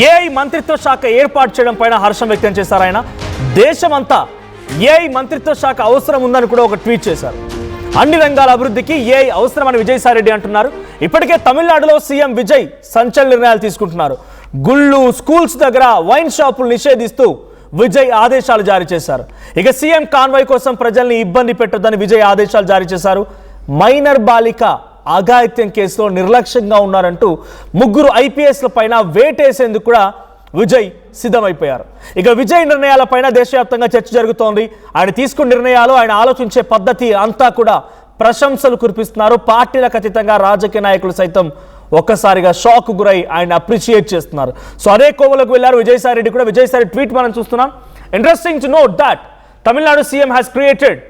AI మంత్రిత్వ శాఖ ఏర్పాటు చేయడం పైన హర్షం వ్యక్తం చేశారు ఆయన. దేశమంతా ఏఐ మంత్రిత్వ శాఖ అవసరం ఉందని కూడా ఒక ట్వీట్ చేశారు. అన్ని రంగాల అభివృద్ధికి ఏఐ అవసరమని విజయసాయి రెడ్డి అంటున్నారు. ఇప్పటికే తమిళనాడులో సీఎం విజయ్ సంచలన నిర్ణయాలు తీసుకుంటున్నారు. గుళ్ళు, స్కూల్స్ దగ్గర వైన్ షాపులు నిషేధిస్తూ విజయ్ ఆదేశాలు జారీ చేశారు. ఇక సీఎం కాన్వాయ్ కోసం ప్రజల్ని ఇబ్బంది పెట్టొద్దని విజయ్ ఆదేశాలు జారీ చేశారు. మైనర్ బాలిక అఘాయిత్యం కేసులో నిర్లక్ష్యంగా ఉన్నారంటూ ముగ్గురు ఐపీఎస్ల పైన వేటేసేందుకు కూడా విజయ్ సిద్ధమైపోయారు. ఇక విజయ్ నిర్ణయాలపైన దేశవ్యాప్తంగా చర్చ జరుగుతోంది. ఆయన తీసుకున్న నిర్ణయాలు, ఆయన ఆలోచించే పద్ధతి అంతా కూడా ప్రశంసలు కురిపిస్తున్నారు. పార్టీలకు అతీతంగా రాజకీయ నాయకులు సైతం ఒక్కసారిగా షాక్ గురై ఆయన అప్రిషియేట్ చేస్తున్నారు. సో అదే కోవలకు వెళ్ళారు విజయసాయి రెడ్డి కూడా. విజయసాయి ట్వీట్ మనం చూస్తున్నాం. Interesting to note that Tamil Nadu CM has created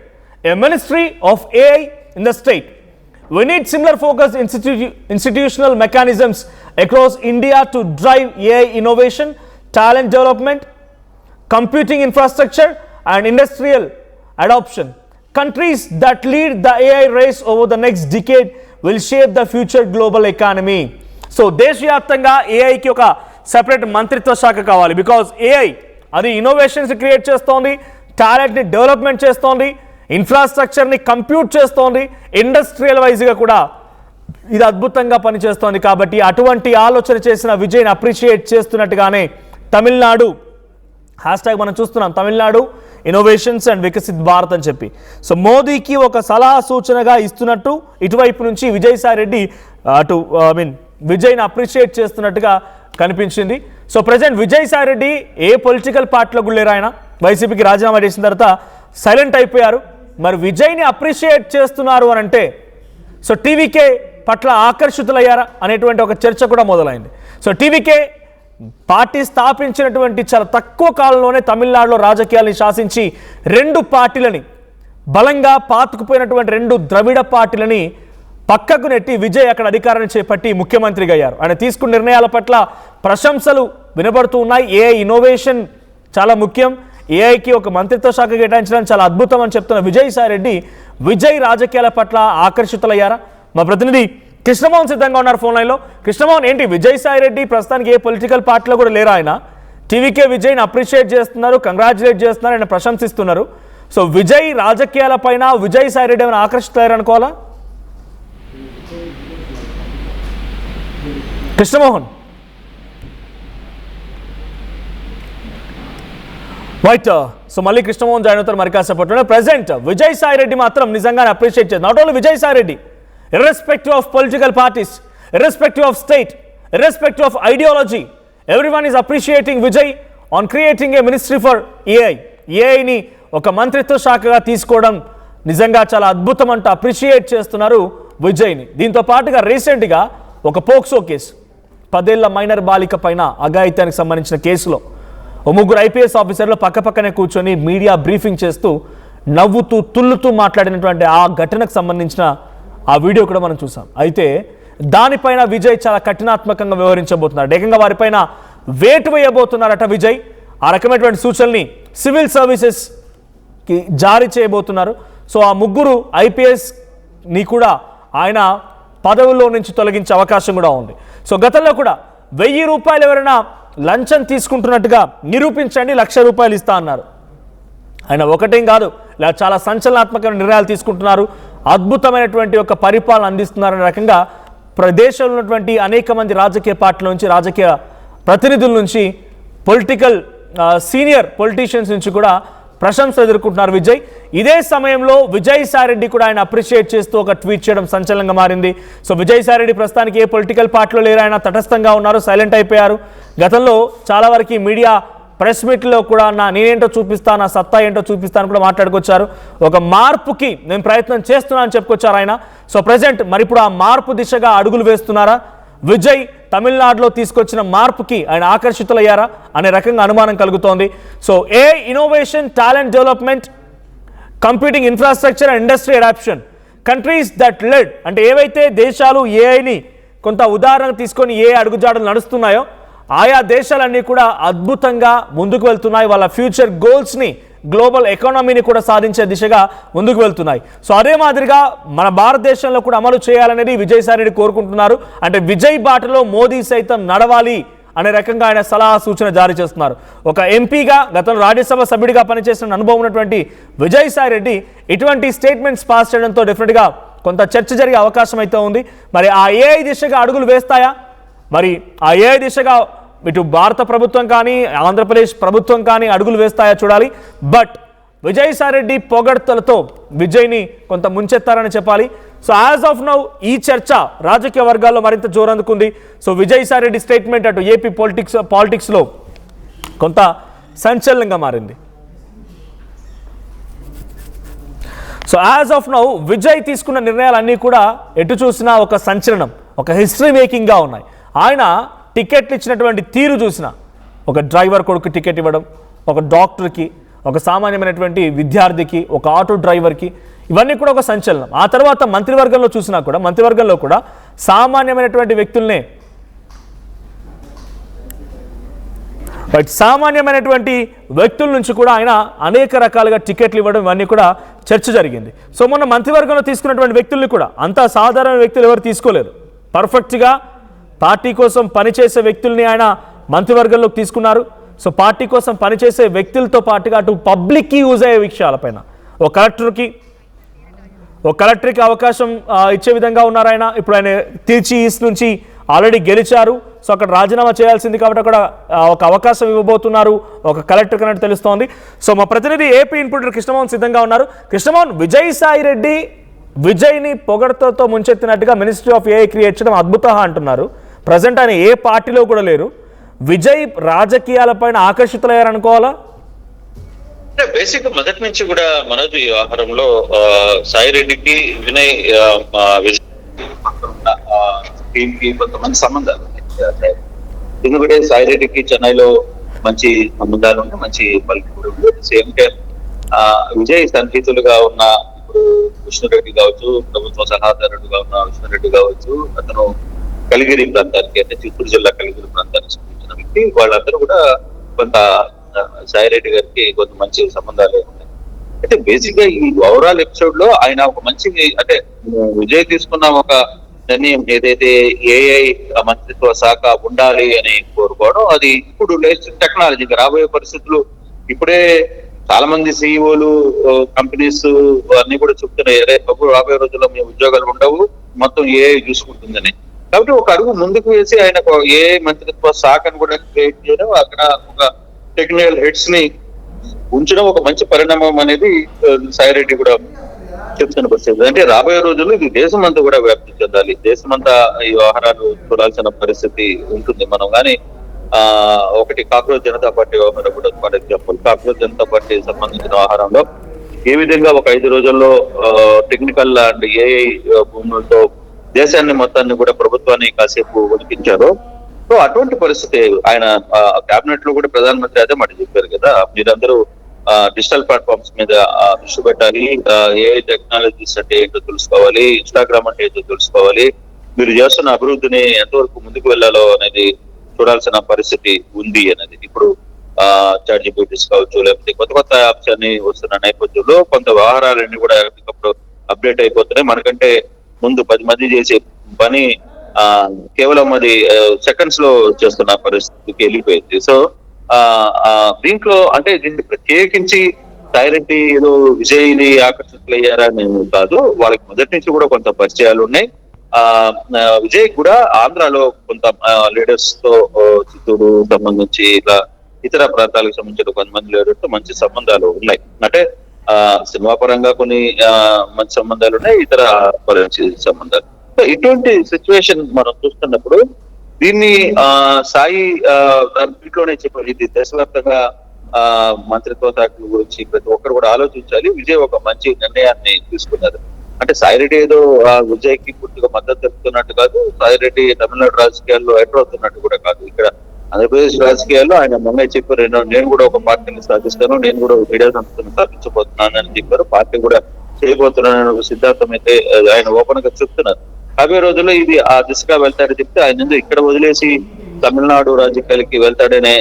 a ministry of AI in the state. We need similar focused institutional mechanisms across India to drive AI innovation, talent development, computing infrastructure and industrial adoption. Countries that lead the AI race over the next decade will shape the future global economy. So దేశవ్యాప్తంగా AI కి ఒక separate మంత్రిత్వ శాఖ కావాలి. Because AI అది innovations create చేస్తోంది, టాలెంట్ని development చేస్తోంది, ఇన్ఫ్రాస్ట్రక్చర్ని కంప్యూట్ చేస్తోంది, ఇండస్ట్రియల్ వైజ్గా కూడా ఇది అద్భుతంగా పనిచేస్తోంది. కాబట్టి అటువంటి ఆలోచన చేసిన విజయ్ని అప్రిషియేట్ చేస్తున్నట్టుగానే తమిళనాడు హ్యాష్ట్యాగ్ మనం చూస్తున్నాం, తమిళనాడు ఇన్నోవేషన్స్ అండ్ వికసిత్ భారత్ అని చెప్పి. సో మోదీకి ఒక సలహా సూచనగా ఇస్తున్నట్టు ఇటువైపు నుంచి విజయసాయి రెడ్డి విజయ్ని అప్రిషియేట్ చేస్తున్నట్టుగా కనిపించింది. సో ప్రజెంట్ విజయసాయి రెడ్డి ఏ పొలిటికల్ పార్టీలో కూడా లేరు. ఆయన వైసీపీకి రాజీనామా చేసిన తర్వాత సైలెంట్ అయిపోయారు. మరి విజయ్ని అప్రిషియేట్ చేస్తున్నారు అని అంటే సో టీవీకే పట్ల ఆకర్షితులయ్యారా అనేటువంటి ఒక చర్చ కూడా మొదలైంది. సో టీవీకే పార్టీ స్థాపించినటువంటి చాలా తక్కువ కాలంలోనే తమిళనాడులో రాజకీయాల్ని శాసించి రెండు పార్టీలని బలంగా పాతుకుపోయినటువంటి రెండు ద్రవిడ పార్టీలని పక్కకు నెట్టి విజయ్ అక్కడ అధికారాన్ని చేపట్టి ముఖ్యమంత్రిగా అయ్యారు. ఆయన తీసుకున్న నిర్ణయాల పట్ల ప్రశంసలు వినబడుతూ ఉన్నాయి. ఏఐ ఇన్నోవేషన్ చాలా ముఖ్యం, ఏఐకి ఒక మంత్రిత్వ శాఖ కేటాయించడం చాలా అద్భుతం అని చెప్తున్న విజయసాయి రెడ్డి విజయ్ రాజకీయాల పట్ల ఆకర్షితులయ్యారా? మా ప్రతినిధి కృష్ణమోహన్ సిద్ధంగా ఉన్నారు ఫోన్ లైన్లో. కృష్ణమోహన్, ఏంటి విజయసాయి రెడ్డి ప్రస్తుతానికి ఏ పొలిటికల్ పార్టీలో కూడా లేరా? ఆయన టీవీకే విజయ్ని అప్రిషియేట్ చేస్తున్నారు, కంగ్రాచులేట్ చేస్తున్నారు, ఆయన ప్రశంసిస్తున్నారు. సో విజయ్ రాజకీయాల పైన విజయసాయి రెడ్డి ఏమైనా ఆకర్షితులయ్యారు అనుకోవాలా? కృష్ణమోహన్ రైట్. సో మళ్ళీ కృష్ణమోహన్ జాయిన్ అవుతారు మరి కాసేపట్లో. ప్రెసెంట్ విజయసాయి రెడ్డి మాత్రం నిజంగానే అప్రిషియేట్ చేస్తారు. Not only Vijayasai Reddy, irrespective of political parties, irrespective of state, irrespective of ideology, everyone is appreciating Vijay on creating a ministry for AI. ఏఐని ఒక మంత్రిత్వ శాఖగా తీసుకోవడం నిజంగా చాలా అద్భుతం అంటూ అప్రిషియేట్ చేస్తున్నారు విజయ్ని. దీంతో పాటుగా రీసెంట్గా ఒక పోక్సో కేసు, 10 ఏళ్ల మైనర్ బాలిక పైన అఘాయిత్యానికి సంబంధించిన కేసులో ముగ్గురు ఐపీఎస్ ఆఫీసర్లు పక్కపక్కనే కూర్చొని మీడియా బ్రీఫింగ్ చేస్తూ నవ్వుతూ తుల్లుతూ మాట్లాడినటువంటి ఆ ఘటనకు సంబంధించిన ఆ వీడియో కూడా మనం చూసాం. అయితే దానిపైన విజయ్ చాలా కఠినాత్మకంగా వ్యవహరించబోతున్నారు. ఏకంగా వారిపైన వేటు వేయబోతున్నారట విజయ్. ఆ రకమైనటువంటి సూచనల్ని సివిల్ సర్వీసెస్కి జారీ చేయబోతున్నారు. సో ఆ ముగ్గురు ఐపీఎస్ని కూడా ఆయన పదవుల్లో నుంచి తొలగించే అవకాశం కూడా ఉంది. సో గతంలో కూడా 1000 రూపాయలు ఎవరైనా లంచం తీసుకుంటున్నట్టుగా నిరూపించండి, ₹1,00,000 ఇస్తా అన్నారు. ఆయన ఒకటేం కాదు, ఇలా చాలా సంచలనాత్మకమైన నిర్ణయాలు తీసుకుంటున్నారు, అద్భుతమైనటువంటి ఒక పరిపాలన అందిస్తున్నారనే రకంగా ప్రదేశంలో ఉన్నటువంటి అనేక మంది రాజకీయ పార్టీల నుంచి, రాజకీయ ప్రతినిధుల నుంచి, పొలిటికల్ సీనియర్ పొలిటీషియన్స్ నుంచి కూడా ప్రశంసలు ఎదుర్కొంటున్నారు విజయ్. ఇదే సమయంలో విజయసాయి రెడ్డి కూడా ఆయన అప్రిషియేట్ చేస్తూ ఒక ట్వీట్ చేయడం సంచలనంగా మారింది. సో విజయసాయి రెడ్డి ప్రస్తుతానికి ఏ పొలిటికల్ పార్టీలో లేరు, ఆయన తటస్థంగా ఉన్నారు, సైలెంట్ అయిపోయారు. గతంలో చాలా వరకు మీడియా ప్రెస్ మీట్లో కూడా నేనేంటో చూపిస్తాను, నా సత్తా ఏంటో చూపిస్తాను కూడా మాట్లాడుకొచ్చారు. ఒక మార్పుకి నేను ప్రయత్నం చేస్తున్నాను అని చెప్పుకొచ్చారు ఆయన. సో ప్రజెంట్ మరి ఇప్పుడు ఆ మార్పు దిశగా అడుగులు వేస్తున్నారా? విజయ్ తమిళనాడులో తీసుకొచ్చిన మార్పుకి ఆయన ఆకర్షితులయ్యారా అనే రకంగా అనుమానం కలుగుతోంది. So AI innovation, talent development, computing infrastructure and industry adoption, countries that led అంటే ఏవైతే దేశాలు ఏఐని కొంత ఉదాహరణ తీసుకొని ఏ అడుగుజాడలు నడుస్తున్నాయో ఆయా దేశాలన్నీ కూడా అద్భుతంగా ముందుకు వెళ్తున్నాయి. వాళ్ళ ఫ్యూచర్ గోల్స్ని, గ్లోబల్ ఎకానమీని కూడా సాధించే దిశగా ముందుకు వెళ్తున్నాయి. సో అదే మాదిరిగా మన భారతదేశంలో కూడా అమలు చేయాలనేది విజయసాయి రెడ్డి కోరుకుంటున్నారు. అంటే విజయ్ బాటలో మోదీ సైతం నడవాలి అనే రకంగా ఆయన సలహా సూచన జారీ చేస్తున్నారు. ఒక ఎంపీగా గతంలో రాజ్యసభ సభ్యుడిగా పనిచేసిన అనుభవం ఉన్నటువంటి విజయసాయిరెడ్డి ఇటువంటి స్టేట్మెంట్స్ పాస్ చేయడంతో డెఫినెట్గా కొంత చర్చ జరిగే అవకాశం అయితే ఉంది. మరి ఆ ఏఐ దిశగా అడుగులు వేస్తాయా? మరి ఆ ఏఐ దిశగా ఇటు భారత ప్రభుత్వం కానీ ఆంధ్రప్రదేశ్ ప్రభుత్వం కానీ అడుగులు వేస్తాయా చూడాలి. బట్ విజయసాయిరెడ్డి పొగడ్తలతో విజయ్ని కొంత ముంచెత్తారని చెప్పాలి. సో యాజ్ ఆఫ్ నౌ ఈ చర్చ రాజకీయ వర్గాల్లో మరింత జోరందుకుంది. సో విజయసాయిరెడ్డి స్టేట్మెంట్ అటు ఏపీ పాలిటిక్స్లో కొంత సంచలనంగా మారింది. So as of now Vijay తీసుకున్న నిర్ణయాలన్నీ కూడా ఎటు చూసినా ఒక సంచలనం, ఒక హిస్టరీ మేకింగ్గా ఉన్నాయి. ఆయన టికెట్లు ఇచ్చినటువంటి తీరు చూసిన, ఒక డ్రైవర్ కొడుకు టికెట్ ఇవ్వడం, ఒక డాక్టర్కి, ఒక సామాన్యమైనటువంటి విద్యార్థికి, ఒక ఆటో డ్రైవర్కి, ఇవన్నీ కూడా ఒక సంచలనం. ఆ తర్వాత మంత్రివర్గంలో చూసినా కూడా మంత్రివర్గంలో కూడా సామాన్యమైనటువంటి వ్యక్తుల్నే సామాన్యమైనటువంటి వ్యక్తుల నుంచి కూడా ఆయన అనేక రకాలుగా టికెట్లు ఇవ్వడం, ఇవన్నీ కూడా చర్చ జరిగింది. సో మొన్న మంత్రివర్గంలో తీసుకున్నటువంటి వ్యక్తుల్ని కూడా అంత సాధారణ వ్యక్తులు ఎవరు తీసుకోలేరు. పర్ఫెక్ట్గా పార్టీ కోసం పనిచేసే వ్యక్తుల్ని ఆయన మంత్రివర్గంలోకి తీసుకున్నారు. సో పార్టీ కోసం పనిచేసే వ్యక్తులతో పాటుగా అటు పబ్లిక్కి యూజ్ అయ్యే విషయాలపైన ఒక కలెక్టర్కి అవకాశం ఇచ్చే విధంగా ఉన్నారు ఆయన. ఇప్పుడు ఆయన తిరుచి ఈస్ట్ నుంచి ఆల్రెడీ గెలిచారు. సో అక్కడ రాజీనామా చేయాల్సింది కాబట్టి అక్కడ ఒక అవకాశం ఇవ్వబోతున్నారు ఒక కలెక్టర్ అన్నట్టు తెలుస్తోంది. సో మా ప్రతినిధి ఏపీ ఇన్పుటర్ కృష్ణమోహన్ సిద్ధంగా ఉన్నారు. కృష్ణమోహన్, విజయసాయిరెడ్డి విజయ్ని పొగడ్తలతో ముంచెత్తినట్టుగా మినిస్ట్రీ ఆఫ్ ఏఐ క్రియేట్ చేయడం అద్భుతం అంటున్నారు. ప్రజెంట్ ఆయన ఏ పార్టీలో కూడా లేరు. విజయ్ రాజకీయాలపైన ఆకర్షితులయ్యారనుకోవాలా? అంటే బేసిక్ మొదటి నుంచి కూడా మనోజ్ ఈ వ్యవహారంలో సాయిరెడ్డికి వినయ్ కొంతమంది సంబంధాలు ఉన్నాయి. ఎందుకంటే సాయిరెడ్డికి చెన్నైలో మంచి సంబంధాలు ఉన్నాయి, మంచి పలుకుబడి ఉంది. సేమ్ టైం విజయ్ సన్నిహితులుగా ఉన్న ఇప్పుడు విష్ణురెడ్డి కావచ్చు, ప్రభుత్వ సలహాదారుడుగా ఉన్న విష్ణురెడ్డి కావచ్చు, అతను కలిగిరి ప్రాంతానికి అంటే చిత్తూరు జిల్లా కలిగిరి ప్రాంతానికి సంబంధించిన వ్యక్తి. వాళ్ళందరూ కూడా కొంత సాయిరెడ్డి గారికి కొంత మంచి సంబంధాలు ఉన్నాయి. అయితే బేసిక్ గా ఈ ఓవరాల్ ఎపిసోడ్ లో ఆయన ఒక మంచి అంటే విజయ్ తీసుకున్న ఒక నిర్ణయం ఏదైతే ఏఐ మంత్రిత్వ శాఖ ఉండాలి అని కోరుకోవడం, అది ఇప్పుడు లేటెస్ట్ టెక్నాలజీ రాబోయే పరిస్థితులు ఇప్పుడే చాలా మంది సిఇఓలు కంపెనీస్ అన్ని కూడా చెప్తున్నాయి, రాబోయే రోజుల్లో మీ ఉద్యోగాలు ఉండవు, మొత్తం ఏఐ చూసుకుంటుందని. కాబట్టి ఒక అడుగు ముందుకు వేసి ఆయన ఏ మంత్రిత్వ శాఖను కూడా క్రియేట్ చేయడం, అక్కడ ఒక టెక్నికల్ హెడ్స్ ని ఉంచడం ఒక మంచి పరిణామం అనేది సాయిరెడ్డి కూడా చెప్తున్న పరిస్థితి. అంటే రాబోయే రోజుల్లో ఇది దేశమంతా కూడా వ్యాప్తి చెందాలి, దేశమంతా ఈ వ్యవహారాలు చూడాల్సిన పరిస్థితి ఉంటుంది. మనం కానీ ఒకటి కాక్రోచ్ జనతా పార్టీ వ్యవహారం కూడా for example, cockroach Janata party సంబంధించిన వ్యవహారంలో ఏ విధంగా ఒక 5 రోజుల్లో టెక్నికల్ అండ్ ఏఐ భూములతో దేశాన్ని మొత్తాన్ని కూడా ప్రభుత్వాన్ని కాసేపు వణికించారు. సో అటువంటి పరిస్థితి ఆయన కేబినెట్ లో కూడా ప్రధానమంత్రి అదే మాట చెప్పారు కదా, మీరందరూ డిజిటల్ ప్లాట్ఫామ్స్ మీద దృష్టి పెట్టాలి, ఏఐ టెక్నాలజీస్ అంటే ఏంటో తెలుసుకోవాలి, ఇన్స్టాగ్రామ్ అంటే ఏంటో తెలుసుకోవాలి, మీరు చేస్తున్న అభివృద్ధిని ఎంతవరకు ముందుకు వెళ్ళాలో అనేది చూడాల్సిన పరిస్థితి ఉంది అనేది. ఇప్పుడు చాట్ జీపీటీస్ కావచ్చు, లేకపోతే కొత్త కొత్త యాప్స్ అన్ని వస్తున్న నేపథ్యంలో కొంత వ్యవహారాలన్నీ కూడా ఎప్పటికప్పుడు అప్డేట్ అయిపోతున్నాయి. మనకంటే ముందు 10 మంది చేసే పని కేవలం అది సెకండ్స్ లో చేస్తున్న పరిస్థితికి వెళ్ళిపోయింది. సో దీంట్లో అంటే దీన్ని ప్రత్యేకించి సాయిరెడ్డి ఏదో విజయ్ని ఆకర్షితులయ్యారని కాదు, వాళ్ళకి మొదటి నుంచి కూడా కొంత పరిచయాలు ఉన్నాయి. విజయ్ కూడా ఆంధ్రాలో కొంత లీడర్స్ తో చిత్తూరు సంబంధించి ఇలా ఇతర ప్రాంతాలకు సంబంధించిన కొంతమంది లీడర్స్ తో మంచి సంబంధాలు ఉన్నాయి. అంటే సినిమా పరంగా కొన్ని మంచి సంబంధాలు ఉన్నాయి, ఇతర సంబంధాలు. సో ఇటువంటి సిచ్యువేషన్ మనం చూస్తున్నప్పుడు దీన్ని సాయి దీంట్లోనే చెప్పాలి, ఇది దేశవ్యాప్తంగా మంత్రిత్వ శాఖల గురించి ప్రతి ఒక్కరు కూడా ఆలోచించాలి. విజయ్ ఒక మంచి నిర్ణయాన్ని తీసుకున్నారు. అంటే సాయిరెడ్డి ఏదో విజయ్కి పూర్తిగా మద్దతు తెలుపుతున్నట్టు కాదు, సాయిరెడ్డి తమిళనాడు రాజకీయాల్లో ఎంటర్ అవుతున్నట్టు కూడా కాదు. ఇక్కడ ఆంధ్రప్రదేశ్ రాజకీయాల్లో ఆయన మొన్న చెప్పారు, నేను కూడా ఒక పార్టీని స్థాపిస్తాను, నేను కూడా మీడియా సంస్థను స్థాపించబోతున్నాను అని చెప్పారు. పార్టీ కూడా చేయబోతున్నాను ఒక సిద్ధాంతం అయితే ఆయన ఓపెన్ గా చెప్తున్నారు. రాబోయే రోజుల్లో ఇది ఆ దిశగా వెళ్తాడని చెప్తే ఆయన ఇక్కడ వదిలేసి తమిళనాడు రాజకీయాలకి వెళ్తాడనే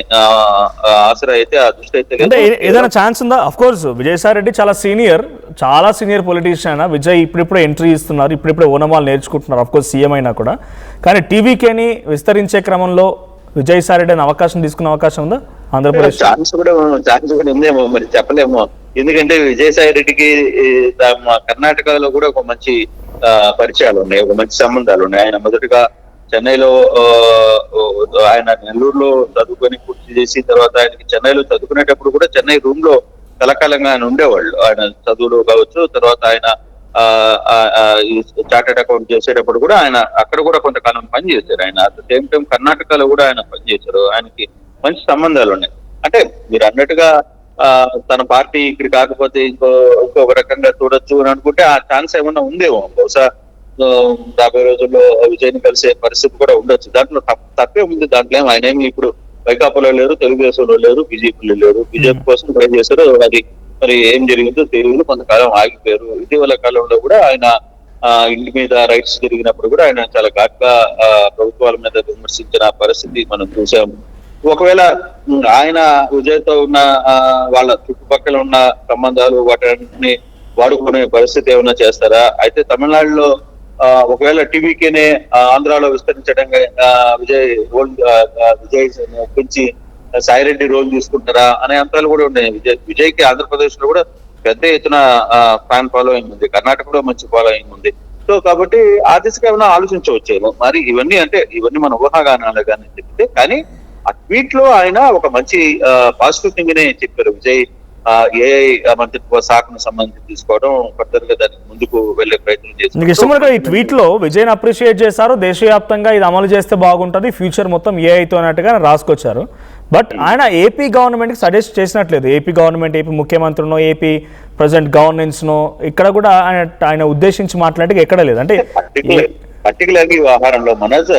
ఆసరా అయితే ఆ దృష్టి అయితే ఏదైనా ఛాన్స్ ఉందా? అఫ్ కోర్స్ విజయసాయి రెడ్డి చాలా సీనియర్ పొలిటీషియన్. విజయ్ ఇప్పుడిప్పుడే ఎంట్రీ ఇస్తున్నారు, ఇప్పుడిప్పుడే ఓనమాలు నేర్చుకుంటున్నారు, అఫ్ కోర్స్ సీఎం అయినా కూడా. కానీ టీవీకేని విస్తరించే క్రమంలో విజయసాయి రెడ్డి అనే అవకాశం తీసుకునే అవకాశం ఉందా ఆంధ్రప్రదేశ్? ఛాన్స్ కూడా ఉందేమో, మరి చెప్పలేమో. ఎందుకంటే విజయసాయి రెడ్డికి కర్ణాటకలో కూడా ఒక మంచి పరిచయాలు ఉన్నాయి, ఒక మంచి సంబంధాలు ఉన్నాయి. ఆయన మొదటగా చెన్నైలో ఆయన నెల్లూరులో చదువుకొని పూర్తి చేసి తర్వాత ఆయనకి చెన్నైలో చదువుకునేటప్పుడు కూడా చెన్నై రూమ్ లో కలకాలంగా ఆయన ఉండేవాళ్ళు. ఆయన చదువులో కావచ్చు, తర్వాత ఆయన చార్టెడ్ అకౌంట్ చేసేటప్పుడు కూడా ఆయన అక్కడ కూడా కొంతకాలం పనిచేశారు. ఆయన అట్ ద సేమ్ టైం కర్ణాటకలో కూడా ఆయన పనిచేశారు. ఆయనకి మంచి సంబంధాలు ఉన్నాయి. అంటే మీరు అన్నట్టుగా తన పార్టీ ఇక్కడ కాకపోతే ఇంకొక రకంగా చూడొచ్చు అని అనుకుంటే ఆ ఛాన్స్ ఏమన్నా ఉందేమో. బహుశా రాబోయే రోజుల్లో విజయ్ని కలిసే పరిస్థితి కూడా ఉండొచ్చు. దాంట్లో తప్పే ఉంది. దాంట్లో ఆయన ఏమి ఇప్పుడు వైకాపాలో లేరు, తెలుగుదేశంలో లేరు, బీజేపీలో లేరు. బీజేపీ కోసం ట్రై చేశారు. అది మరి ఏం జరిగిందో తెలియదు. కొంతకాలం ఆగిపోయారు. ఇటీవల కాలంలో కూడా ఆయన ఇంటి మీద రైట్స్ జరిగినప్పుడు కూడా ఆయన చాలా ఘాటుగా ప్రభుత్వాల మీద విమర్శించిన పరిస్థితి మనం చూసాము. ఒకవేళ ఆయన విజయ్తో ఉన్న వాళ్ళ చుట్టుపక్కల ఉన్న సంబంధాలు వాటిని వాడుకునే పరిస్థితి ఏమైనా చేస్తారా? అయితే తమిళనాడులో ఒకవేళ టీవీకేనే ఆంధ్రాలో విస్తరించడం విజయ్ ఒప్పించి సాయిరెడ్డి రోల్ తీసుకుంటారా అనే అంశాలు కూడా ఉన్నాయి. విజయ్కి ఆంధ్రప్రదేశ్ లో కూడా పెద్ద ఎత్తున ఫ్యాన్ ఫాలోయింగ్ ఉంది, కర్ణాటకలో మంచి ఫాలోయింగ్ ఉంది. సో కాబట్టి ఆ దిశగా ఏమైనా ఆలోచించవచ్చేమో. మరి ఇవన్నీ మన ఊహాగానాలు కానీ చెప్తే, కానీ ఆ ట్వీట్ లో ఆయన ఒక మంచి పాజిటివ్ థింగ్ నే చెప్పారు. విజయ్ ఏఐ మంత్రిత్వ శాఖను సంబంధించి తీసుకోవడం, ఫర్దర్ గా దానికి ముందుకు వెళ్లే ప్రయత్నం చేశారు. ఈ ట్వీట్ లో విజయ్ అప్రిషియేట్ చేశారు. దేశవ్యాప్తంగా ఇది అమలు చేస్తే బాగుంటది, ఫ్యూచర్ మొత్తం ఏఐతో అన్నట్టుగా రాసుకొచ్చారు. బట్ ఆయన ఏపీ గవర్నమెంట్ కి సజెస్ట్ చేసినట్లేదు. ఏపీ గవర్నమెంట్, ఏపీ ముఖ్యమంత్రినో, ఏపీ ప్రెసిడెంట్ గవర్నెన్స్ నో ఇక్కడ కూడా ఆయన ఉద్దేశించి మాట్లాడే ఎక్కడ లేదు. అంటే పర్టికులర్గా ఈ వ్యవహారంలో మనోజ్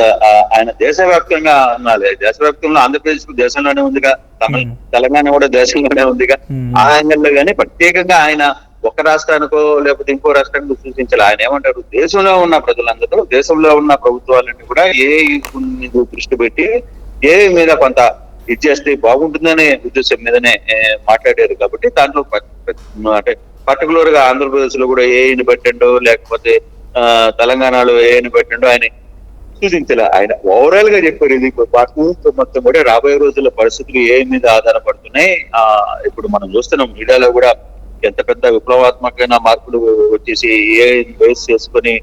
ఆయన దేశవ్యాప్తంగా ఉన్నారు. దేశవ్యాప్తంలో ఆంధ్రప్రదేశ్ దేశంలోనే ఉందిగా, తెలంగాణ కూడా దేశంలోనే ఉందిగా. ఆ యాంగిల్లో కానీ ప్రత్యేకంగా ఆయన ఒక రాష్ట్రానికో లేకపోతే ఇంకో రాష్ట్రానికి సూచించాలి. ఆయన ఏమంటారు, దేశంలో ఉన్న ప్రజలందరూ, దేశంలో ఉన్న ప్రభుత్వాలన్నీ కూడా ఏ దృష్టి పెట్టి ఏ మీద కొంత ఇది చేస్తే బాగుంటుందనే ఉద్దేశం మీదనే మాట్లాడారు. కాబట్టి దాంట్లో అంటే పర్టికులర్ గా ఆంధ్రప్రదేశ్ లో కూడా ఏని పెట్టండో లేకపోతే తెలంగాణలో ఏని పెట్టండో ఆయన సూచించాలి. ఆయన ఓవరాల్ గా చెప్పారు. ఇది మొత్తం కూడా రాబోయే రోజుల్లో పరిస్థితులు ఏ మీద ఆధారపడుతున్నాయి. ఇప్పుడు మనం చూస్తున్నాం మీడియాలో కూడా ఎంత పెద్ద విప్లవాత్మకమైన మార్పులు వచ్చేసి ఏ బేస్ చేసుకుని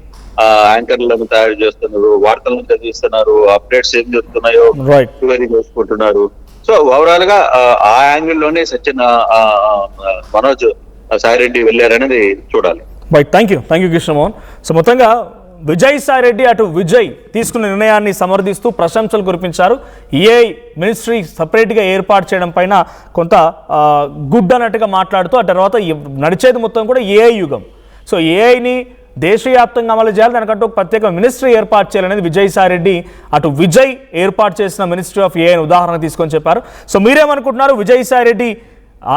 యాంకర్లను తయారు చేస్తున్నారు, వార్తలను చదివిస్తున్నారు, అప్డేట్స్ ఏం జరుగుతున్నాయో క్వరీ చేసుకుంటున్నారు. సో ఓవరాల్ గా ఆ యాంగిల్ లోనే సచిన్ మనోజ్ సాయిరెడ్డి వెళ్ళారనేది చూడాలి. Thank you Krishnamohan. సో మొత్తంగా విజయసాయి రెడ్డి అటు విజయ్ తీసుకున్న నిర్ణయాన్ని సమర్థిస్తూ ప్రశంసలు కురిపించారు. ఏఐ మినిస్ట్రీ సపరేట్గా ఏర్పాటు చేయడం పైన కొంత గుడ్ అన్నట్టుగా మాట్లాడుతూ ఆ తర్వాత నడిచేది మొత్తం కూడా ఏఐ యుగం. సో ఏఐని దేశవ్యాప్తంగా అమలు చేయాలి, దానికంటూ ఒక ప్రత్యేక మినిస్ట్రీ ఏర్పాటు చేయాలనేది విజయసాయి రెడ్డి అటు విజయ్ ఏర్పాటు చేసిన మినిస్ట్రీ ఆఫ్ ఏఐని ఉదాహరణ తీసుకొని చెప్పారు. సో మీరేమనుకుంటున్నారు? విజయసాయి రెడ్డి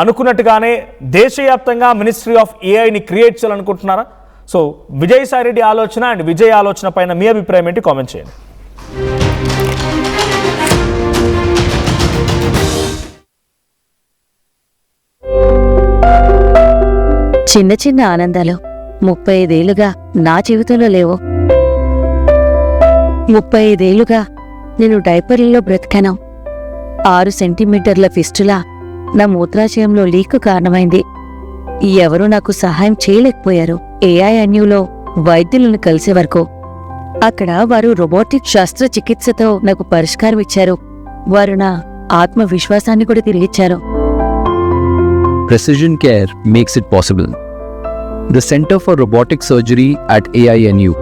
అనుకున్నట్టుగానే దేశవ్యాప్తంగా మినిస్ట్రీ ఆఫ్ ఏఐని క్రియేట్ చేయాలనుకుంటున్నారా? సో విజయసాయి రెడ్డి ఆలోచన అండ్ విజయ్ ఆలోచన పైన మీ అభిప్రాయం ఏంటి? కామెంట్ చేయండి. చిన్న చిన్న ఆనందాలు 35 ఏళ్లుగా నా జీవితంలో లేవు. 35 ఏళ్లుగా నేను డైపర్లలో బ్రతికాను. 6 సెంటీమీటర్ల ఫిస్టులా నా మూత్రాశయంలో లీకు కారణమైంది. ఎవరూ నాకు సహాయం చేయలేకపోయారు. ఏఐఎన్యూలో వైద్యులను కలిసే వరకు అక్కడ వారు రోబోటిక్ శస్త్రచికిత్సతో నాకు పరిష్కారం ఇచ్చారు. వారు నా ఆత్మవిశ్వాసాన్ని కూడా తిరిగిచ్చారు. Precision care makes it possible. The Center for Robotic Surgery at AINU